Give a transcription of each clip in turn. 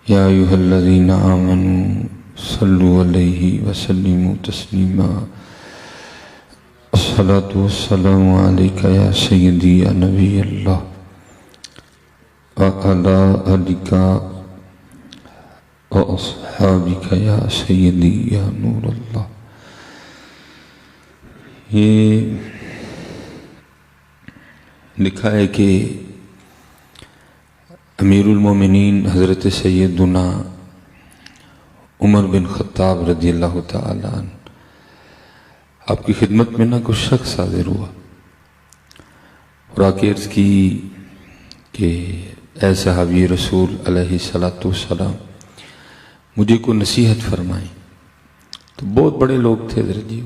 یا ایھا الذین آمنوا صلوا علیہ وسلموا تسلیما الصلاۃ والسلام علیک یا سیدی یا نبی اللہ وعلی آلک واصحابک یا سیدی یا نور اللہ۔ یہ لکھا ہے کہ امیر المومنین حضرت سیدنا عمر بن خطاب رضی اللہ تعالیٰ عنہ آپ کی خدمت میں نہ کچھ شخص حاضر ہوا اور آ کے عرض کی کہ اے صحابی رسول علیہ السلام مجھے کو نصیحت فرمائیں۔ تو بہت بڑے لوگ تھے حضرت جی،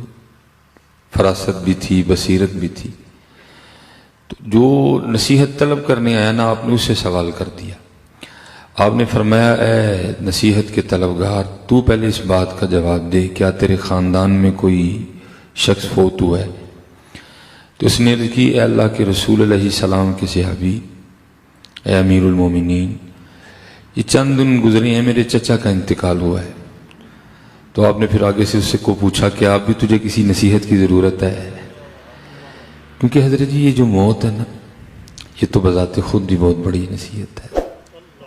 فراست بھی تھی، بصیرت بھی تھی، تو جو نصیحت طلب کرنے آیا نا آپ نے اس سے سوال کر دیا۔ آپ نے فرمایا اے نصیحت کے طلبگار تو پہلے اس بات کا جواب دے، کیا تیرے خاندان میں کوئی شخص فوت ہوا ہے؟ تو اس نے عرض کی اے اللہ کے رسول علیہ السلام کے صحابی، اے امیر المومنین، یہ چند دن گزرے ہیں میرے چچا کا انتقال ہوا ہے۔ تو آپ نے پھر آگے سے اس سے کو پوچھا کہ آپ بھی تجھے کسی نصیحت کی ضرورت ہے؟ کیونکہ حضرت جی یہ جو موت ہے نا یہ تو بذات خود بھی بہت بڑی نصیحت ہے،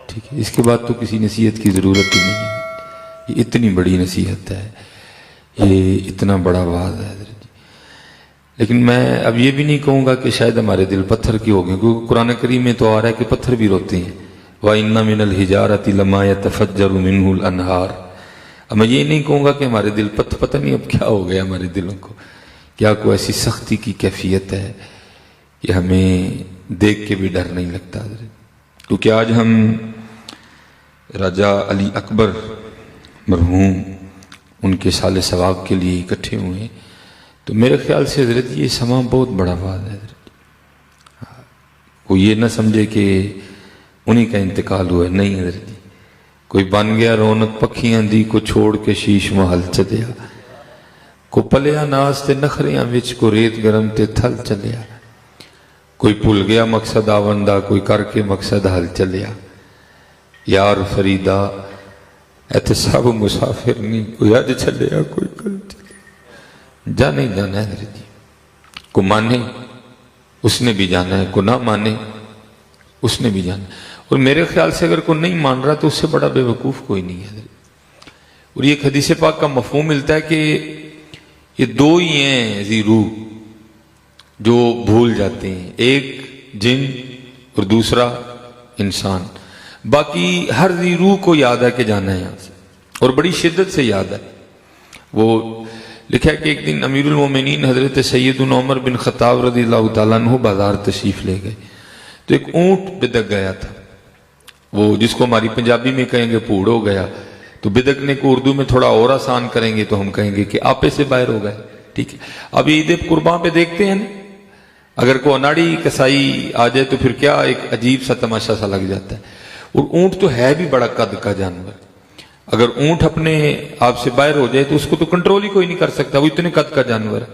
ٹھیک ہے، اس کے بعد تو کسی نصیحت کی ضرورت ہی نہیں ہے۔ یہ اتنی بڑی نصیحت ہے، یہ اتنا بڑا وعظ ہے حضرت جی۔ لیکن میں اب یہ بھی نہیں کہوں گا کہ شاید ہمارے دل پتھر کی ہو گئے، کیونکہ قرآن کریم میں تو آ رہا ہے کہ پتھر بھی روتے ہیں، وَإِنَّ مِنَ الْحِجَارَةِ لَمَا يَتَفَجَّرُ مِنْهُ الْأَنْهَارُ۔ اب میں یہ نہیں کہوں گا کہ ہمارے دل پتہ نہیں اب کیا ہو گیا ہمارے دلوں کو، کیا کوئی ایسی سختی کی کیفیت ہے کہ ہمیں دیکھ کے بھی ڈر نہیں لگتا حضرت۔ کیونکہ آج ہم راجہ علی اکبر مرحوم ان کے سال ثواب کے لیے اکٹھے ہوئے ہیں، تو میرے خیال سے حضرت یہ سما بہت بڑا بات ہے حضرت۔ کوئی یہ نہ سمجھے کہ انہی کا انتقال ہوا ہے، نہیں حضرت جی، کوئی بن گیا رونق پکھیاں دی کو چھوڑ کے شیش محل چلیا، کو پلیا ناز تے نخریاں وچ کو ریت گرم تے تھل چلیا، کوئی بھول گیا مقصد آوندا کوئی کر کے مقصد حل چلیا، یار فریدہ ایتھے سب مسافر نہیں، کوئی اج چلیا کوئی کل چلیا، جانا ہی جانا ہے حضرت جی۔ کو مانے اس نے بھی جانا ہے، کو نہ مانے اس نے بھی جانا ہے، اور میرے خیال سے اگر کوئی نہیں مان رہا تو اس سے بڑا بے وقوف کوئی نہیں ہے حضرت۔ اور یہ حدیث پاک کا مفہوم ملتا ہے کہ یہ دو ہی ہیں ذی روح جو بھول جاتے ہیں، ایک جن اور دوسرا انسان، باقی ہر ذی روح کو یاد ہے کہ جانا ہے یہاں سے، اور بڑی شدت سے یاد ہے۔ وہ لکھا ہے کہ ایک دن امیر المومنین حضرت سیدنا عمر بن خطاب رضی اللہ تعالیٰ عنہ بازار تشریف لے گئے، تو ایک اونٹ بدک گیا تھا، وہ جس کو ہماری پنجابی میں کہیں گے پھوڑ ہو گیا، تو بدکنے کو اردو میں تھوڑا اور آسان کریں گے تو ہم کہیں گے کہ آپے سے باہر ہو گئے، ٹھیک ہے۔ اب عید قربان پہ دیکھتے ہیں نا، اگر کوئی اناڑی کسائی آ جائے تو پھر کیا ایک عجیب سا تماشا سا لگ جاتا ہے۔ اور اونٹ تو ہے بھی بڑا قد کا جانور، اگر اونٹ اپنے آپ سے باہر ہو جائے تو اس کو تو کنٹرول ہی کوئی نہیں کر سکتا، وہ اتنے قد کا جانور ہے۔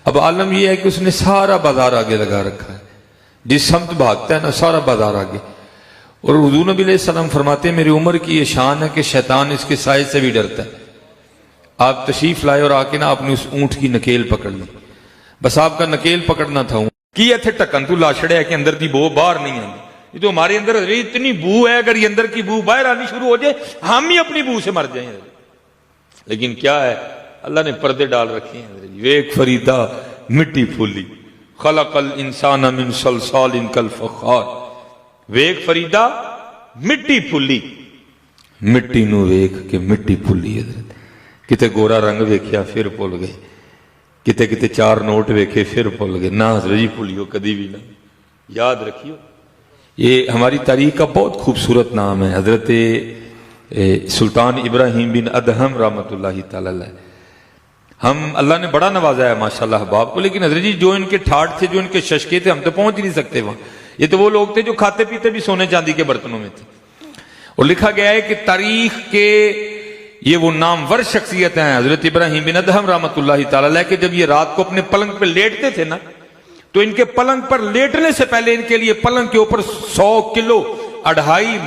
اب عالم یہ ہے کہ اس نے سارا بازار آگے لگا رکھا ہے، جس سمت بھاگتا ہے نا سارا بازار آگے۔ اور حضور نبی علیہ السلام فرماتے ہیں میری عمر کی یہ شان ہے کہ شیطان اس کے سائے سے بھی ڈرتا ہے۔ آپ تشریف لائے اور آ کے نا آپ نے اس اونٹ کی نکیل پکڑ لی، بس آپ کا نکیل پکڑنا تھا کی ایتھے ٹکن تو لاچڑے ہے کہ اندر دی بو باہر نہیں آتی۔ یہ تو ہمارے اندر اتنی بو ہے، اگر یہ اندر کی بو باہر آنی شروع ہو جائے ہم ہی اپنی بو سے مر جائیں۔ لیکن کیا ہے، اللہ نے پردے ڈال رکھے ہیں۔ ویک فریدہ مٹی پھولی، خلق الانسان من صلصال کالفخار، ویک فریدہ مٹی پھولی، مٹی نو ویک کے مٹی پھولی حضرت۔ کتے گورا رنگ ویکھیا پھر بھول گئے، کتے چار نوٹ ویکھے پھر بھول گئے، نہ حضرت جی بھولیو کدی بھی نہ، یاد رکھیو۔ یہ ہماری تاریخ کا بہت خوبصورت نام ہے، حضرت سلطان ابراہیم بن ادہم رحمۃ اللہ تعالی علیہ۔ ہم اللہ نے بڑا نوازا ہے ماشاءاللہ احباب کو، لیکن حضرت جی جو ان کے ٹھاٹ تھے، جو ان کے ششکے تھے، ہم تو پہنچ ہی نہیں سکتے وہاں۔ یہ تو وہ لوگ تھے جو کھاتے پیتے بھی سونے چاندی کے برتنوں میں تھے۔ اور لکھا گیا ہے کہ تاریخ کے یہ وہ نامور شخصیت ہیں حضرت ابراہیم بن ادہم رحمۃ اللہ تعالی علیہ، کہ جب یہ رات کو اپنے پلنگ پہ لیٹتے تھے نا، تو ان کے پلنگ پر لیٹنے سے پہلے ان کے لیے پلنگ کے اوپر 100 کلو 2.5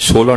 16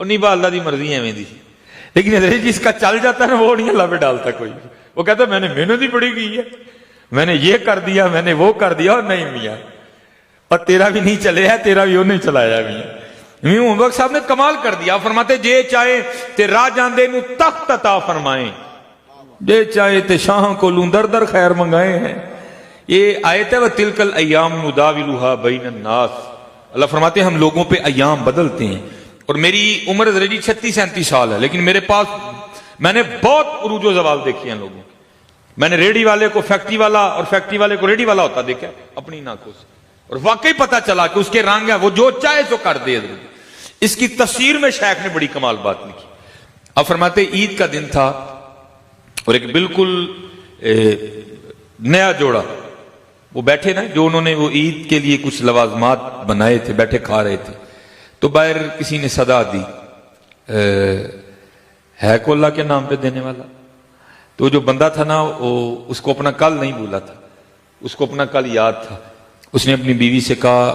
اور نہیں با اللہ دی مرضی ایویں دی، لیکن حضرت جی اس کا چل جاتا ہے نا وہ نہیں اللہ پہ ڈالتا کوئی بھی. وہ کہتا ہے میں نے محنت ہی بڑی کی ہے، میں نے یہ کر دیا، میں نے وہ کر دیا، اور نہیں میاں اور تیرا بھی نہیں چلے ہے، تیرا بھی وہ نہیں چلایا میاں. محمد صاحب نے کمال کر دیا. فرماتے جے چاہے تے راہ جاندے نو تخت عطا فرمائیں، جے چاہے تے شاہاں کو لوں در خیر منگائے ہیں. یہ آیت ہے وَتِلْكَ الْأَيَّامُ نُدَاوِلُهَا بَيْنَ النَّاسِ. اللہ فرماتے ہیں ہم لوگوں پہ ایام بدلتے ہیں. اور میری عمر حضرت جی 36-37 سال ہے، لیکن میرے پاس میں نے بہت عروج و زوال دیکھے ہیں لوگوں. میں نے ریڈی والے کو فیکٹری والا اور فیکٹری والے کو ریڈی والا ہوتا دیکھا اپنی ناکوں سے، اور واقعی پتا چلا کہ اس کے رنگ ہے، وہ جو چاہے سو کر دے. اس کی تفسیر میں شیخ نے بڑی کمال بات لکھی. اب فرماتے عید کا دن تھا اور ایک بالکل نیا جوڑا وہ بیٹھے نا، جو انہوں نے وہ عید کے لیے کچھ لوازمات بنائے تھے، بیٹھے کھا رہے تھے. تو باہر کسی نے صدا دی ہے کو اللہ کے نام پہ دینے والا. تو جو بندہ تھا نا وہ اس کو اپنا کل نہیں بھولا تھا، اس کو اپنا کل یاد تھا. اس نے اپنی بیوی سے کہا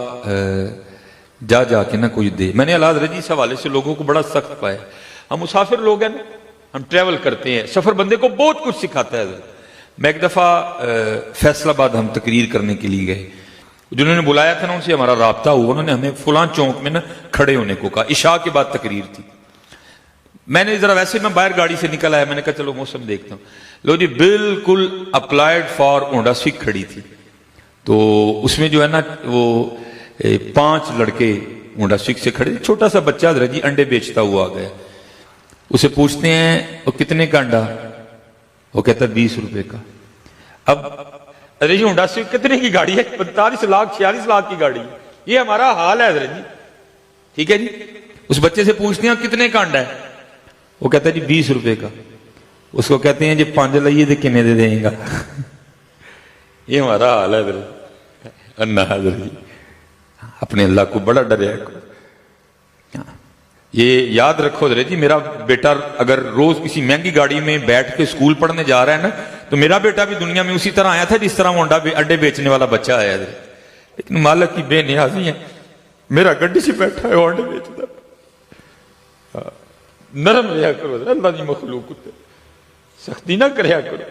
جا کے نا کچھ دے. میں نے اللہ حضرت جی اس حوالے سے لوگوں کو بڑا سخت پایا. ہم مسافر لوگ ہیں نا، ہم ٹریول کرتے ہیں، سفر بندے کو بہت کچھ سکھاتا ہے. میں ایک دفعہ فیصل آباد ہم تقریر کرنے کے لیے گئے، جنہوں نے بلایا تھا نا ان سے ہمارا رابطہ ہوا. انہوں نے ہمیں فلاں چونک میں نا کھڑے ہونے کو کہا. عشاء کے بعد تقریر تھی. میں نے ذرا ویسے میں باہر گاڑی سے نکل آیا، میں نے کہا چلو موسم دیکھتا ہوں. لو جی بالکل اپلائیڈ فار ہونڈا سوک کھڑی تھی. تو اس میں جو ہے نا وہ 5 لڑکے ہونڈا سوک سے کھڑے. چھوٹا سا بچہ حضرت جی انڈے بیچتا ہوا آ گیا. اسے پوچھتے ہیں وہ کتنے کا انڈا؟ وہ کہتا ہے 20 روپے کا. اب حضرت جی ہونڈا سوک کتنے کی گاڑی ہے؟ 45 لاکھ 46 لاکھ کی گاڑی ہے. یہ ہمارا حال ہے حضرت جی. ٹھیک ہے جی. اس بچے سے پوچھتے ہیں کتنے کا انڈا ہے؟ وہ کہتا ہے جی 20 روپے کا. اس کو کہتے ہیں جی 5 لائیے تو کنے دے دیں گا. یہ ہمارا حال ہے حضرت. حضرت جی اپنے اللہ کو بڑا ڈریا کرو. یہ یاد رکھو حضرت جی، میرا بیٹا اگر روز کسی مہنگی گاڑی میں بیٹھ کے اسکول پڑھنے جا رہا ہے نا، تو میرا بیٹا بھی دنیا میں اسی طرح آیا تھا جس طرح وہ انڈے بیچنے والا بچہ آیا ہے. لیکن مالک کی بے نیازی ہے، میرا گڈی سے بیٹھا ہے وہ انڈے بیچتا. نرم رہا کرو اللہ دی مخلوق، سختی نہ کریا کرو.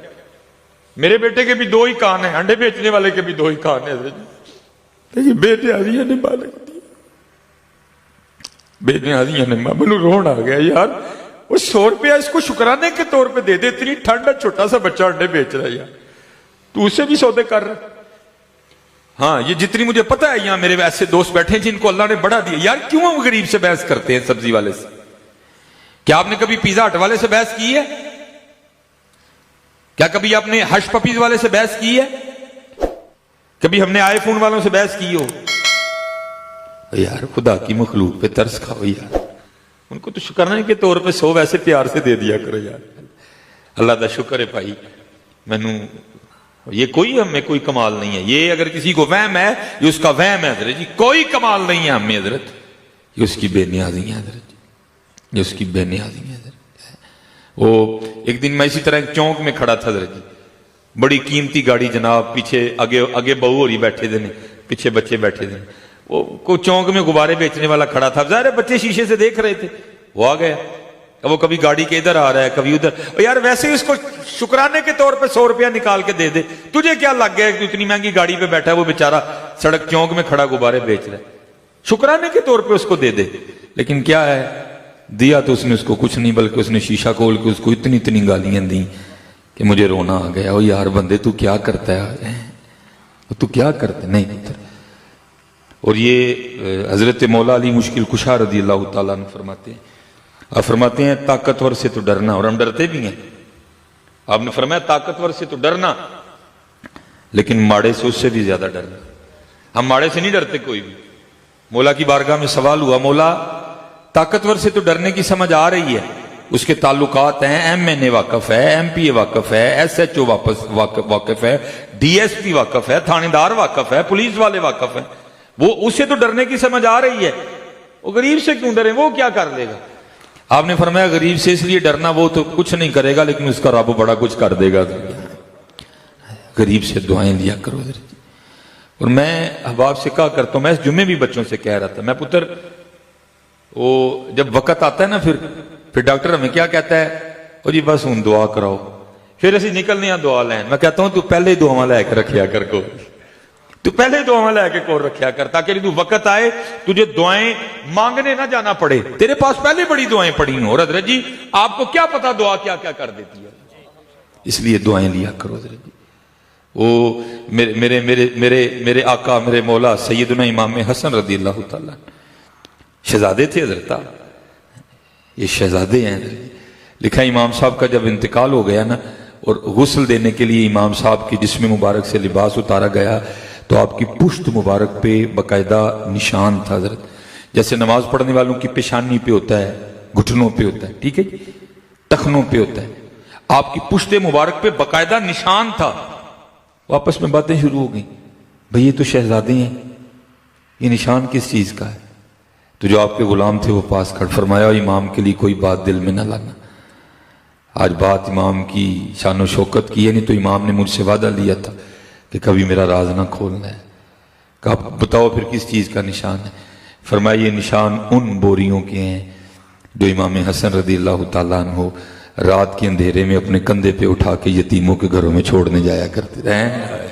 میرے بیٹے کے بھی 2 ہی کان ہیں، انڈے بیچنے والے کے بھی 2 ہی کان ہیں حضرت جی. لیکن بے نیازیاں نے مالک دی، بے نیازیاں نے. مجھے رون آ گیا یار. وہ 100 روپیہ اس کو شکرانے کے طور پہ دے دے. اتنی ٹھنڈ ہے، چھوٹا سا بچہ انڈے بیچ رہا ہے یار، تو اسے بھی سودے کر رہا. ہاں یہ جتنی مجھے پتا ہے یہاں میرے ایسے دوست بیٹھے ہیں جن کو اللہ نے بڑا دیا. یار کیوں ہم غریب سے بحث کرتے ہیں سبزی والے سے؟ کیا آپ نے کبھی پیزا ہٹ والے سے بحث کی ہے؟ کیا کبھی آپ نے ہش پپیز والے سے بحث کی ہے؟ کبھی ہم نے آئی فون والوں سے بحث کی ہو؟ یار خدا کی مخلوق پہ ترس کھاؤ یار. ان کو تو شکرانے کے طور پہ 100 ویسے پیار سے دے دیا کرو یار. اللہ دا شکر ہے بھائی. مینوں یہ کوئی ہمیں کوئی کمال نہیں ہے. یہ اگر کسی کو وہم ہے یہ اس کا وہم ہے حضرت جی. کوئی کمال نہیں ہے ہمیں حضرت. یہ اس کی بے نیازی ہے حضرت جی. یہ اس کی بے نیازی ہے حضرت. وہ ایک دن میں اسی طرح ایک چونک میں کھڑا تھا حضرت جی. بڑی قیمتی گاڑی جناب، پیچھے آگے بہو ہو رہی بیٹھے دے، پیچھے بچے بیٹھے دے. وہ کوئی چونک میں غبارے بیچنے والا کھڑا تھا. ظاہر ہے بچے شیشے سے دیکھ رہے تھے. وہ آ گیا. اب وہ کبھی گاڑی کے ادھر آ رہا ہے کبھی ادھر. یار ویسے ہی اس کو شکرانے کے طور پہ 100 روپیہ نکال کے دے دے. تجھے کیا لگ گیا کہ اتنی مہنگی گاڑی پہ بیٹھا ہے وہ بیچارہ سڑک چونک میں کھڑا غبارے بیچ رہا ہے. شکرانے کے طور پہ اس کو دے دے. لیکن کیا ہے دیا تو اس نے اس کو کچھ نہیں، بلکہ اس نے شیشہ کھول کے اس کو اتنی گالیاں دیں کہ مجھے رونا آ گیا. او یار بندے تو کیا کرتا ہے، تو کیا کرتا ہے؟ نہیں پتر. اور یہ حضرت مولا علی مشکل کشا رضی اللہ تعالیٰ عنہ فرماتے ہیں، آپ فرماتے ہیں طاقتور سے تو ڈرنا، اور ہم ڈرتے بھی ہیں. آپ نے فرمایا طاقتور سے تو ڈرنا لیکن ماڑے سے اس سے بھی زیادہ ڈرنا. ہم ماڑے سے نہیں ڈرتے کوئی بھی. مولا کی بارگاہ میں سوال ہوا، مولا طاقتور سے تو ڈرنے کی سمجھ آ رہی ہے، اس کے تعلقات ہیں، ایم این اے واقف ہے، ایم پی اے واقف ہے، ایس ایچ او واقف ہے، ڈی ایس پی واقف ہے، تھانے دار واقف ہے، پولیس والے واقف ہیں. وہ اسے تو ڈرنے کی سمجھ آ رہی ہے، وہ غریب سے کیوں ڈرے؟ وہ کیا کر لے گا؟ آپ نے فرمایا غریب سے اس لیے ڈرنا، وہ تو کچھ نہیں کرے گا لیکن اس کا رب بڑا کچھ کر دے گا. غریب سے دعائیں لیا کرو. اور میں احباب سے کہا کرتا ہوں، میں اس جمعے بھی بچوں سے کہہ رہا تھا، میں پتر وہ جب وقت آتا ہے نا پھر ڈاکٹر ہمیں کیا کہتا ہے، او جی بس ہوں دعا کراؤ، پھر اسی نکلنے ہیں دعا لین. میں کہتا ہوں تو پہلے دعا لے کے رکھیا کر کو، تو پہلے دعا لے کے کور رکھیا کر، تاکہ تو وقت آئے تجھے دعائیں مانگنے نہ جانا پڑے، تیرے پاس پہلے بڑی دعائیں پڑی ہوں. اور حضرت جی آپ کو کیا پتا دعا کیا کیا کر دیتی ہے، اس لیے دعائیں لیا کرو. حضرت جی وہ میرے آقا میرے مولا سیدنا امام حسن رضی اللہ تعالیٰ شہزادے تھے حضرت، یہ شہزادے ہیں. لکھا امام صاحب کا جب انتقال ہو گیا نا، اور غسل دینے کے لیے امام صاحب کی جسم مبارک سے لباس اتارا گیا تو آپ کی پشت مبارک پہ باقاعدہ نشان تھا حضرت، جیسے نماز پڑھنے والوں کی پیشانی پہ ہوتا ہے، گھٹنوں پہ ہوتا ہے، ٹھیک ہے جی، ٹخنوں پہ ہوتا ہے، آپ کی پشت مبارک پہ باقاعدہ نشان تھا. واپس میں باتیں شروع ہو گئیں، بھئی یہ تو شہزادے ہیں، یہ نشان کس چیز کا ہے؟ تو جو آپ کے غلام تھے وہ پاس کھڑ فرمایا امام کے لیے کوئی بات دل میں نہ لانا، آج بات امام کی شان و شوکت کی ہے، نہیں تو امام نے مجھ سے وعدہ لیا تھا کہ کبھی میرا راز نہ کھولنا ہے. کہا بتاؤ پھر کس چیز کا نشان ہے؟ فرمایا یہ نشان ان بوریوں کے ہیں جو امام حسن رضی اللہ تعالیٰ عنہ رات کے اندھیرے میں اپنے کندھے پہ اٹھا کے یتیموں کے گھروں میں چھوڑنے جایا کرتے رہے.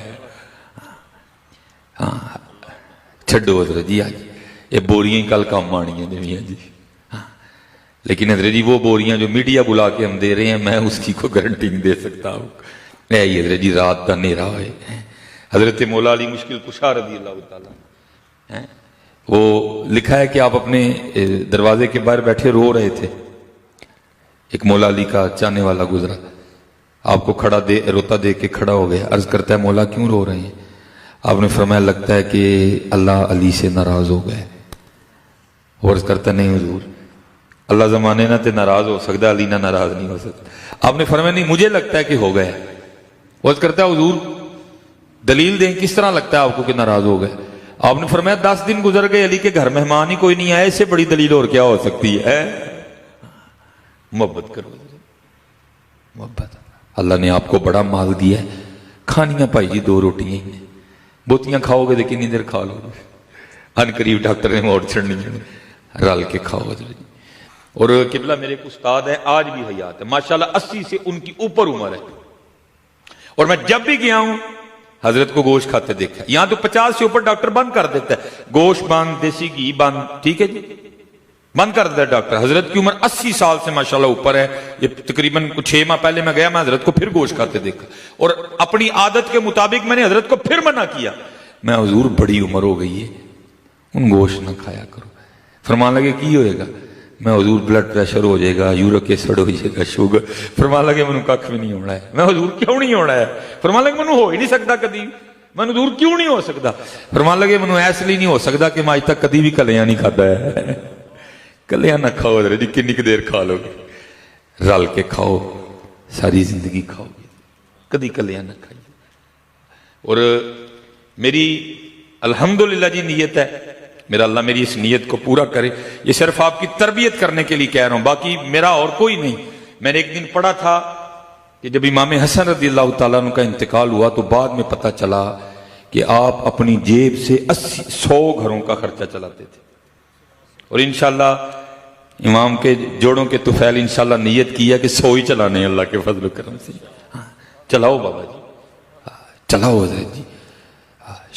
ہاں چھڈو حضرت جی، آج یہ بوریاں کل کام آنی ہیں جی. لیکن حضرت جی وہ بوریاں جو میڈیا بلا کے ہم دے رہے ہیں، میں اس کی کو گارنٹی نہیں دے سکتا ہوں. حضرت جی رات کا اندھیرا ہے. حضرت مولا علی مشکل کشا رضی اللہ تعالیٰ وہ لکھا ہے کہ آپ اپنے دروازے کے باہر بیٹھے رو رہے تھے، ایک مولا علی کا چاہنے والا گزرا، آپ کو روتا دیکھ کے کھڑا ہو گیا، عرض کرتا ہے مولا کیوں رو رہے ہیں؟ آپ نے فرمایا لگتا ہے کہ اللہ علی سے ناراض ہو گئے. عرض کرتا نہیں حضور، اللہ زمانے نہ تے ناراض ہو سکتا، علی نہ ناراض نہیں ہو سکتا. آپ نے فرمایا نہیں مجھے لگتا ہے کہ ہو گئے. عرض کرتا ہے حضور دلیل دیں کس طرح لگتا ہے آپ کو کہ ناراض ہو گئے؟ آپ نے فرمایا 10 دن گزر گئے، علی کے گھر مہمان ہی کوئی نہیں آئے، اس سے بڑی دلیل اور کیا ہو سکتی ہے؟ محبت کرو، محبت. اللہ نے آپ کو بڑا مال دیا ہے، کھانیاں پائی جی 2 روٹیاں ہی ہیں، بوتیاں کھاؤ گے تو کنی دیر کھا لو گے، ان قریب ڈاکٹر نے موڑ چھڑنی ہے، رل کے کھاؤ حضرت. اور قبلہ میرے ایک استاد ہے آج بھی حیات ہے ماشاءاللہ، 80 سے ان کی اوپر عمر ہے، اور میں جب بھی گیا ہوں حضرت کو گوشت کھاتے دیکھا. یہاں تو 50 سے اوپر ڈاکٹر بند کر دیتا ہے، گوشت بند، دیسی گھی بند، ٹھیک ہے جی، بند کر دیتا ہے ڈاکٹر. حضرت کی عمر 80 سال سے ماشاءاللہ اوپر ہے. یہ تقریباً 6 ماہ پہلے میں گیا، میں حضرت کو پھر گوشت کھاتے دیکھا، اور اپنی عادت کے مطابق میں نے حضرت کو پھر منع کیا، میں حضور بڑی عمر ہو گئی ہے ان گوشت نہ کھایا کرو. فرمان لگے کی ہوئے گا؟ میں حضور بلڈ پریشر ہو جائے گا، یورک ایسڈ ہو جائے گا، شوگر. فرمان لگے میں کھ بھی نہیں ہونا ہے. میں حضور کیوں نہیں ہونا ہے؟ فرمان لگے میں ہو ہی نہیں سکتا کدی. میں حضور کیوں نہیں ہو سکتا؟ فرمان لگے میں ایسے لیے نہیں ہو سکتا کہ میں آج تک کدی بھی کلیاں نہیں کھاتا ہے. کلیاں نہ کھاؤ حضرت جی، کنی دیر کھا لو گے، رل کے کھاؤ، ساری زندگی کھاؤ گے، کدی کلیاں نہ کھائیے. اور میری الحمدللہ جی نیت ہے، میرا اللہ میری اس نیت کو پورا کرے. یہ صرف آپ کی تربیت کرنے کے لیے کہہ رہا ہوں، باقی میرا اور کوئی نہیں. میں نے ایک دن پڑھا تھا کہ جب امام حسن رضی اللہ تعالیٰ عنہ کا انتقال ہوا تو بعد میں پتہ چلا کہ آپ اپنی جیب سے 100 گھروں کا خرچہ چلاتے تھے. اور انشاءاللہ امام کے جوڑوں کے طفیل انشاءاللہ نیت کی ہے کہ 100 ہی چلانے ہیں اللہ کے فضل و کرم سے. چلاؤ بابا جی، چلاؤ حضرت جی،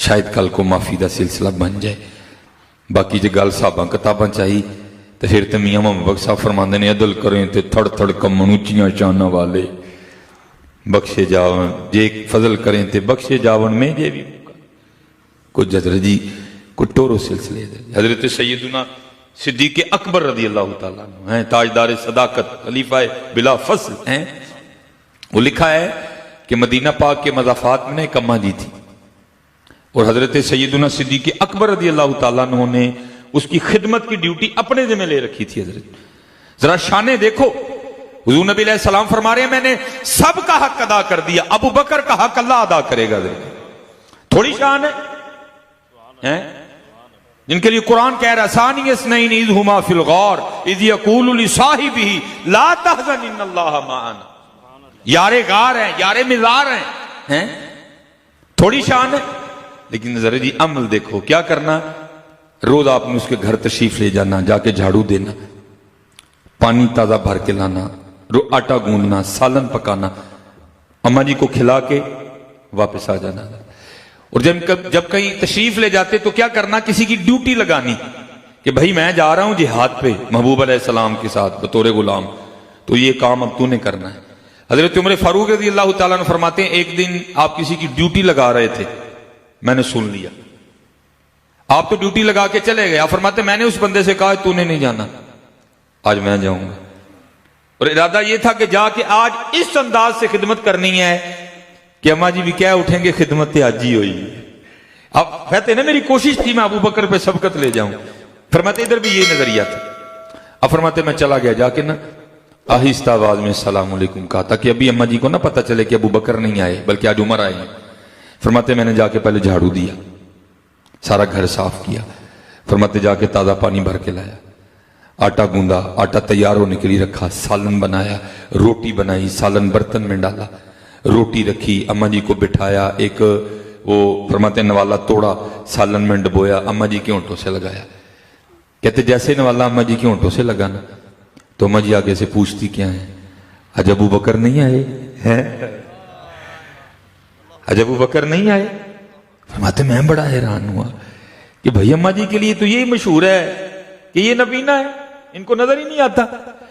شاید کل کو معافی دا سلسلہ بن جائے. باقی جو گل صاحباں کتاباں چاہی تو پھر تو میاں محمد صاحب فرماندے نے عدل کریں تو تھڑ تھڑ کمن اونچیاں شاناں والے بخشے جاون، جے فضل کریں تو بخشے جاون میں جے بھی کچھ حضرت جی کچھ ٹورو سلسلے دے. حضرت سیدنا صدیق اکبر رضی اللہ تعالیٰ عنہ ہیں، تاجدار صداقت، خلیفہ بلا فصل ہیں. وہ لکھا ہے کہ مدینہ پاک کے مضافات میں ایک اماں جی تھی، اور حضرت سیدنا صدیق اکبر رضی اللہ تعالیٰ عنہ نے اس کی خدمت کی ڈیوٹی اپنے ذمہ لے رکھی تھی. حضرت ذرا شانے دیکھو، حضور نبی علیہ السلام فرما رہے ہیں میں نے سب کا حق ادا کر دیا، ابو بکر کا حق اللہ ادا کرے گا. تھوڑی شان ہے جن کے لیے قرآن کہہ رہا ثانی اثنین اذ ہما فی الغار اذ یقول لصاحبہ لا تحزن ان اللہ معنا. یارے غار ہیں، یارے مزار ہیں، تھوڑی شان ہے. لیکن ذرا جی عمل دیکھو کیا کرنا. روز آپ نے اس کے گھر تشریف لے جانا، جا کے جھاڑو دینا، پانی تازہ بھر کے لانا، آٹا گوندنا، سالن پکانا، اماں جی کو کھلا کے واپس آ جانا۔ اور جب کہیں تشریف لے جاتے تو کیا کرنا، کسی کی ڈیوٹی لگانی کہ بھائی میں جا رہا ہوں جہاد پہ محبوب علیہ السلام کے ساتھ بطور غلام، تو یہ کام اب تو نے کرنا ہے۔ حضرت عمر فاروق رضی اللہ تعالیٰ عنہ فرماتے ہیں ایک دن آپ کسی کی ڈیوٹی لگا رہے تھے، میں نے سن لیا، آپ تو ڈیوٹی لگا کے چلے گئے، آپ فرماتے میں نے اس بندے سے کہا تو نے نہیں جانا، آج میں جاؤں گا۔ اور ارادہ یہ تھا کہ جا کے آج اس انداز سے خدمت کرنی ہے کہ اماں جی بھی کیا اٹھیں گے خدمت آج ہی ہوئی۔ اب کہتے ہیں نا میری کوشش تھی میں ابو بکر پہ سبقت لے جاؤں، فرماتے ادھر بھی یہ نظریہ تھا۔ اب فرماتے میں چلا گیا، جا کے نا آہستہ آواز میں السلام علیکم کہا تاکہ ابھی اماں جی کو نہ پتہ چلے کہ ابو بکر نہیں آئے بلکہ آج عمر آئے ہیں۔ فرماتے میں نے جا کے پہلے جھاڑو دیا، سارا گھر صاف کیا، فرماتے جا کے تازہ پانی بھر کے لایا، آٹا گوندا، آٹا تیار ہونے کے لیے رکھا، سالن بنایا، روٹی بنائی، سالن برتن میں ڈالا، روٹی رکھی، اماں جی کو بٹھایا، ایک وہ فرماتے نوالا توڑا، سالن میں ڈبویا، اماں جی کے ہونٹوں سے لگایا۔ کہتے جیسے نوالا اماں جی کے ہونٹوں سے لگانا تو اماں جی آگے سے پوچھتی کیا ہے، آج ابو بکر نہیں آئے ہیں؟ آج ابو بکر نہیں آئے؟ فرماتے میں بڑا حیران ہوا کہ بھائی اماں جی کے لیے تو یہی مشہور ہے کہ یہ نبینا ہے، ان کو نظر ہی نہیں آتا،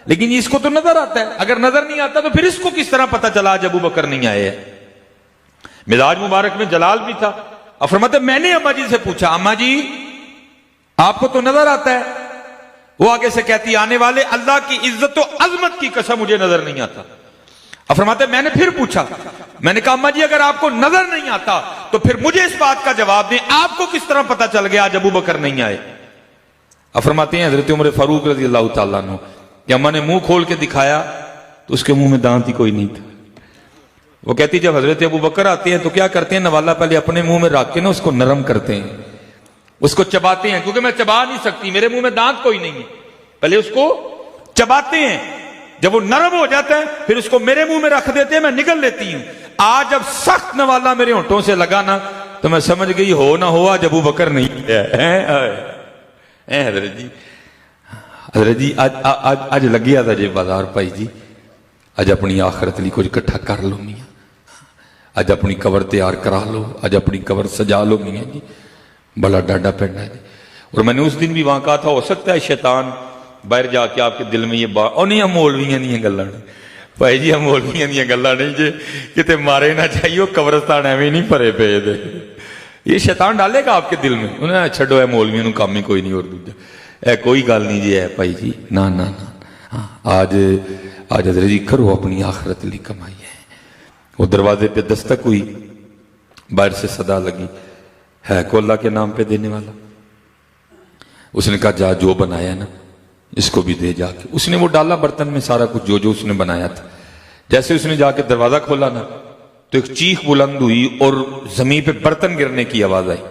لیکن اس کو تو نظر آتا ہے۔ اگر نظر نہیں آتا تو پھر اس کو کس طرح پتا چلا آج ابو بکر نہیں آئے ہیں؟ مزاج مبارک میں جلال بھی تھا۔ اب فرماتے میں نے اماں جی سے پوچھا اماں جی آپ کو تو نظر آتا ہے؟ وہ آگے سے کہتی آنے والے اللہ کی عزت و عظمت کی قسم مجھے نظر نہیں آتا۔ اب فرماتے میں نے پھر پوچھا، میں نے کہا اماں جی اگر آپ کو نظر نہیں آتا تو پھر مجھے اس بات کا جواب دیں آپ کو کس طرح پتا چل گیا آج ابو بکر نہیں آئے؟ اب فرماتے ہیں حضرت عمر فاروق رضی اللہ تعالیٰ عنہ کہ اماں نے منہ کھول کے دکھایا تو اس کے منہ میں دانت ہی کوئی نہیں تھا۔ وہ کہتی جب حضرت ابو بکر آتے ہیں تو کیا کرتے ہیں، نوالا پہلے اپنے منہ میں رکھ کے نا اس کو نرم کرتے ہیں، اس کو چباتے ہیں، کیونکہ میں چبا نہیں سکتی، میرے منہ میں دانت کوئی نہیں ہے، پہلے اس کو چباتے ہیں، جب وہ نرم ہو جاتا ہے پھر اس کو میرے منہ میں رکھ دیتے ہیں، میں نگل لیتی ہوں۔ آج جب سخت نوالا میرے ہونٹوں سے لگا نا تو میں سمجھ گئی ہو نہ ہوا جب ابو بکر نہیں ہے۔ حضرت جی آج لگیا تھا جی بازار پائی جی، آج اپنی آخرت لی کچھ کٹھا کر لو میاں، آج اپنی قبر تیار کرا لو، آج اپنی قبر سجا لو میاں جی، بڑا ڈاڈا پڑنا ہے جی۔ اور میں نے اس دن بھی وہاں کہا تھا ہو سکتا ہے شیطان باہر جا کے آپ کے دل میں یہ بات اور نہیں، ہم مولویاں نہیں ہیں گلاں بھائی جی، ہم مولویاں نہیں ہیں گلاں نہیں جی، کتے مارے نہ چاہیے قبرستان ایویں نہیں بھرے پے دے، یہ شیطان ڈالے گا آپ کے دل میں، انہیں چھڈو ہے مولویوں نوں کام ہی کوئی نہیں اور دوجا اے کوئی گل نہیں جی ہے بھائی جی، نا نا نا، آج حضرت جی کرو اپنی آخرت لی کمائی ہے۔ وہ دروازے پہ دستک ہوئی، باہر سے صدا لگی، ہے کو اللہ کے نام پہ دینے والا؟ اس نے کہا جا جو بنایا نا اس کو بھی دے جا کے۔ اس نے وہ ڈالا برتن میں سارا کچھ جو اس نے بنایا تھا، جیسے اس نے جا کے دروازہ کھولا نا تو ایک چیخ بلند ہوئی اور زمین پہ برتن گرنے کی آواز آئی۔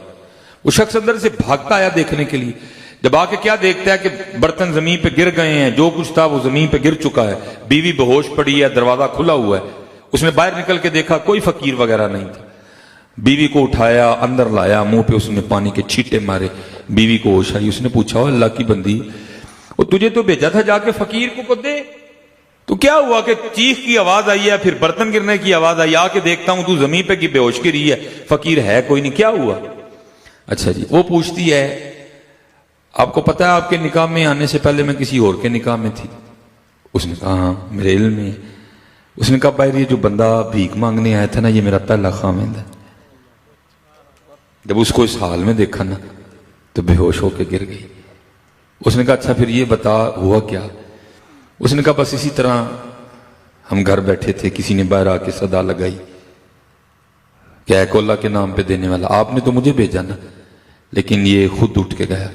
وہ شخص اندر سے بھاگتا آیا دیکھنے کے لیے، جب آ کے کیا دیکھتا ہے کہ برتن زمین پہ گر گئے ہیں، جو کچھ تھا وہ زمین پہ گر چکا ہے، بیوی بے ہوش پڑی ہے، دروازہ کھلا ہوا ہے۔ اس نے باہر نکل کے دیکھا کوئی فقیر وغیرہ نہیں تھا، بیوی کو اٹھایا اندر لایا، منہ پہ اس نے پانی کے چھینٹے مارے، بیوی کو ہوش آئی۔ اس نے پوچھا اللہ کی بندی وہ تجھے تو بھیجا تھا جا کے فقیر کو دے، تو کیا ہوا کہ چیخ کی آواز آئی ہے، پھر برتن گرنے کی آواز آئی، آ کے دیکھتا ہوں تو زمین پہ کی بے ہوش گری ہے، فقیر ہے کوئی نہیں، کیا ہوا؟ اچھا جی، وہ پوچھتی ہے آپ کو پتا ہے آپ کے نکاح میں آنے سے پہلے میں کسی اور کے نکاح میں تھی؟ اس نے کہا ہاں میرے علم میں۔ اس نے کہا باہر یہ جو بندہ بھیک مانگنے آیا تھا نا یہ میرا پہلا خاوند ہے۔ جب اس کو اس حال میں دیکھا نا تو بے ہوش ہو کے گر گئی۔ اس نے کہا اچھا پھر یہ بتا ہوا کیا؟ اس نے کہا بس اسی طرح ہم گھر بیٹھے تھے، کسی نے باہر آ کے صدا لگائی کہ اے کو اللہ کے نام پہ دینے والا، آپ نے تو مجھے بھیجا نا، لیکن یہ خود اٹھ کے گیا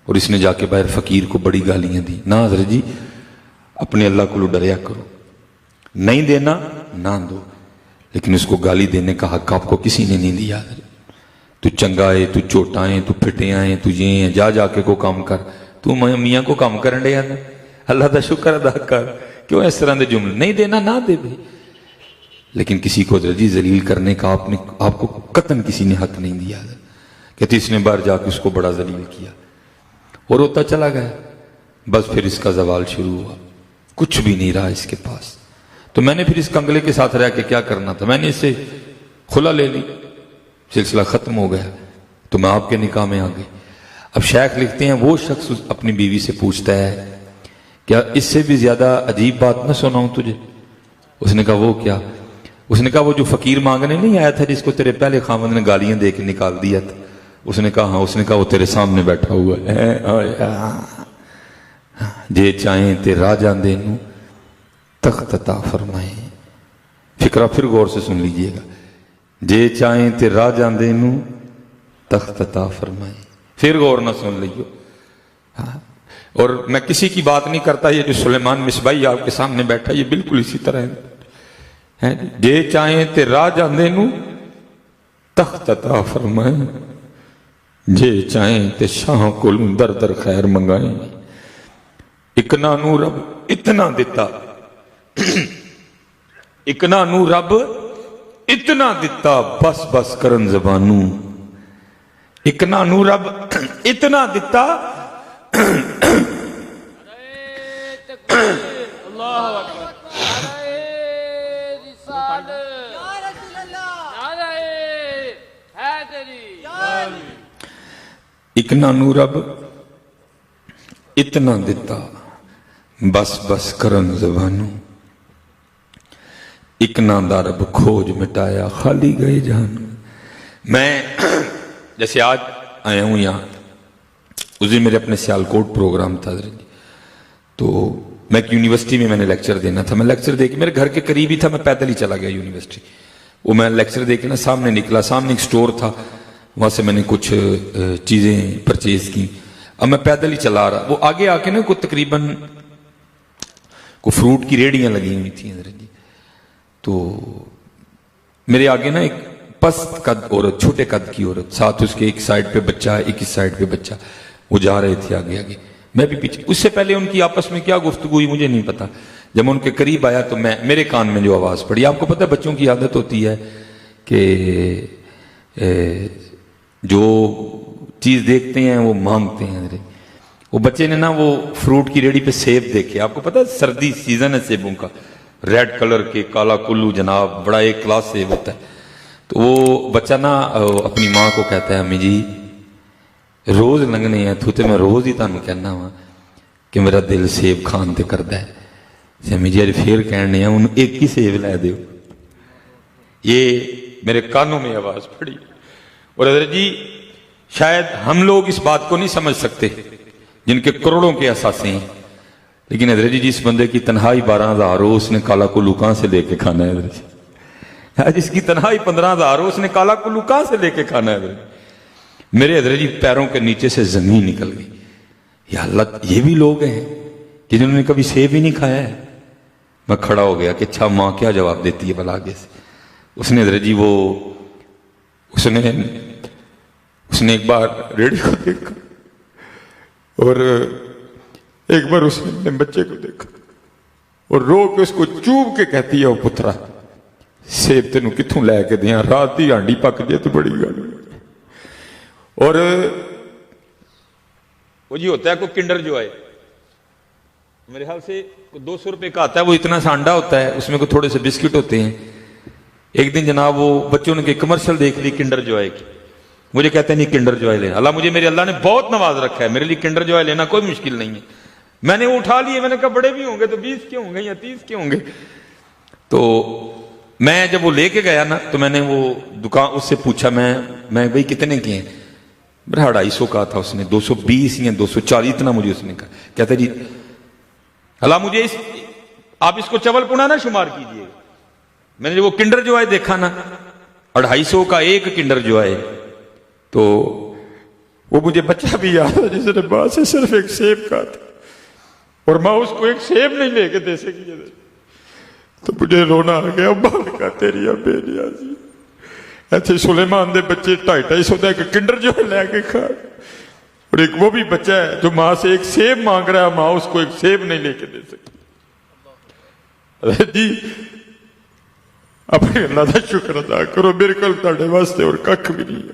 اور اس نے جا کے باہر فقیر کو بڑی گالیاں دی۔ نہ حضرت جی اپنے اللہ کو ڈریا کرو، نہیں دینا نہ دو، لیکن اس کو گالی دینے کا حق آپ کو کسی نے نہیں دیا۔ تو چنگا ہے، تو چوٹا ہے، تو پھٹے ہیں، تو یہ ہیں، جا کے کو کام کر، تو میاں کو کام کرن دیا نا، اللہ دا شکر ادا کر، کیوں اس طرح دے جملے؟ نہیں دینا نہ دے بھائی، لیکن کسی کو حضرت جی ذلیل کرنے کا آپ کو قطعاً کسی نے حق نہیں دیا۔ کہ تیسری بار جا کے اس کو بڑا ذلیل کیا اور روتا چلا گیا. بس پھر اس کا زوال شروع ہوا, کچھ بھی نہیں رہا اس کے پاس. تو میں نے پھر اس کنگلے کے ساتھ رہ کے کیا کرنا تھا, میں نے اس سے کھلا لے لی, سلسلہ ختم ہو گیا. تو میں آپ کے نکاح میں آ گئی. اب شیخ لکھتے ہیں وہ شخص اپنی بیوی سے پوچھتا ہے کیا اس سے بھی زیادہ عجیب بات نہ سناؤں تجھے؟ اس نے کہا وہ کیا؟ اس نے کہا وہ جو فقیر مانگنے نہیں آیا تھا جس کو تیرے پہلے خاوند نے گالیاں دے کے نکال دیا تھا. اس نے کہا ہاں. اس نے کہا وہ تیرے سامنے بیٹھا ہوا ہے. جے چاہیں تے راہ جاندے نو تخت عطا فرمائیں. فکرہ پھر غور سے سن لیجئے گا. جے چاہیں تے راہ جاندے نو تخت عطا فرمائیں. پھر غور نہ سن لیو. اور میں کسی کی بات نہیں کرتا, یہ جو سلیمان مصباحی آپ کے سامنے بیٹھا یہ بالکل اسی طرح ہے. جے چاہیں تے راہ جاندے نو تخت عطا فرمائیں. جے چاہیں تے شاہ کولوں در در خیر منگائیں. اکنا نو رب اتنا دیتا, اکنا نو رب اتنا دیتا بس بس کرن زبانوں. اکنا نو رب اتنا دیتا اکنا نو رب اتنا دیتا بس بس کرن زبانوں. اکنا دا رب کھوج مٹایا خالی گئے جہان. میں جیسے آج آیا ہوں یہاں, اس دن میرے اپنے سیالکوٹ پروگرام تھا, تو میں ایک یونیورسٹی میں نے لیکچر دینا تھا. میں لیکچر دے کے میرے گھر کے قریب ہی تھا, میں پیدل ہی چلا گیا یونیورسٹی. وہ میں لیکچر دے کے نا سامنے نکلا, سامنے ایک سٹور تھا, وہاں سے میں نے کچھ چیزیں پرچیز کی. اب میں پیدل ہی چلا رہا, وہ آگے آ کے نا کوئی تقریباً کوئی فروٹ کی ریڑیاں لگی ہوئی تھیں. تو میرے آگے نا ایک پست قد عورت, چھوٹے قد کی عورت, ساتھ اس کے ایک سائڈ پہ بچہ, ایک اس سائڈ پہ بچہ, وہ جا رہے تھے آگے آگے, میں بھی پیچھے. اس سے پہلے ان کی آپس میں کیا گفتگو ہوئی مجھے نہیں پتا. جب میں ان کے قریب آیا تو میرے کان میں جو آواز پڑی, آپ کو پتا بچوں کی عادت ہوتی ہے کہ جو چیز دیکھتے ہیں وہ مانگتے ہیں. وہ بچے نے نا وہ فروٹ کی ریڑی پہ سیب دیکھے, آپ کو پتا سردی سیزن ہے سیبوں کا, ریڈ کلر کے کالا کلو جناب, بڑا ایک کلاس سیب ہوتا ہے. تو وہ بچہ نا اپنی ماں کو کہتا ہے امی جی روز لنگنے ہیں تو میں روز ہی تانوں کہنا ہوا کہ میرا دل سیب کھان تے کردا ہے. امی جی پھر کہنے ہیں انہوں ایک ہی سیب لے دیو. یہ میرے کانوں میں آواز پڑی. اور حضرت جی شاید ہم لوگ اس بات کو نہیں سمجھ سکتے جن کے کروڑوں کے اثاثے ہیں, لیکن حضرت جی جس بندے کی تنہائی 12,000 ہو اس نے کالا کلو کہاں سے لے کے کھانا ہے حضرت جی. جس کی تنہائی 15,000 ہو اس نے کالا کلو کہاں سے لے کے کھانا ہے حضرت. میرے حضرت جی پیروں کے نیچے سے زمین نکل گئی. یا اللہ, یہ بھی لوگ ہیں کہ جنہوں نے کبھی سیب ہی نہیں کھایا ہے. میں کھڑا ہو گیا کہ اچھا ماں کیا جواب دیتی ہے بھلا آگے سے. اس نے حضرت جی اس نے ایک بار ریڈی کو دیکھا اور ایک بار اس نے اپنے بچے کو دیکھا اور رو کے اس کو چوب کے کہتی ہے, وہ پترا سیب تینوں کتھوں لے کے دیاں, رات دی ہانڈی پک جائے تو بڑی گل. اور وہ جی ہوتا ہے کوئی کنڈر جو ہے میرے خیال سے 200 روپے کا آتا ہے, وہ اتنا سا انڈا ہوتا ہے, اس میں کوئی تھوڑے سے بسکٹ ہوتے ہیں. ایک دن جناب وہ بچوں نے کمرشل دیکھ لی کنڈر جوائے کی, مجھے کہتے ہیں نہیں کنڈر جوائے لینا. اللہ مجھے میرے اللہ نے بہت نواز رکھا ہے, میرے لیے کنڈر جوائے لینا کوئی مشکل نہیں ہے. میں نے وہ اٹھا لیے, میں نے کہا بڑے بھی ہوں گے تو 20 کے ہوں گے یا 30 کے ہوں گے. تو میں جب وہ لے کے گیا نا تو میں نے وہ دکان اس سے پوچھا, میں بھائی کتنے کے ہیں؟ میرا 250 کا تھا, اس نے 220 یا 240 اتنا مجھے اس نے کہا. کہتا جی اللہ مجھے آپ اس کو چول پونا نہ شمار کیجئے. میں نے جو وہ کنڈر جو ہے دیکھا نا 250 کا ایک کنڈر جو ہے, تو وہ مجھے بچہ بھی یاد ہے جس نے بعد سے صرف ایک سیب کا تھا اور ماں اس کو ایک سیب نہیں لے کے دے سکی. تو مجھے رونا آ گیا, بات کا تیری بے نیازی. ایسے سلیمان دے بچے 250 کا ایک کنڈر جو لے کے کھا, اور ایک وہ بھی بچہ ہے جو ماں سے ایک سیب مانگ رہا ہے, ماں اس کو ایک سیب نہیں لے کے دے سکتی. جی اپنے اللہ کا شکر ادا کرو, میرے کل تاڑے واسطے اور ککھ بھی نہیں ہے,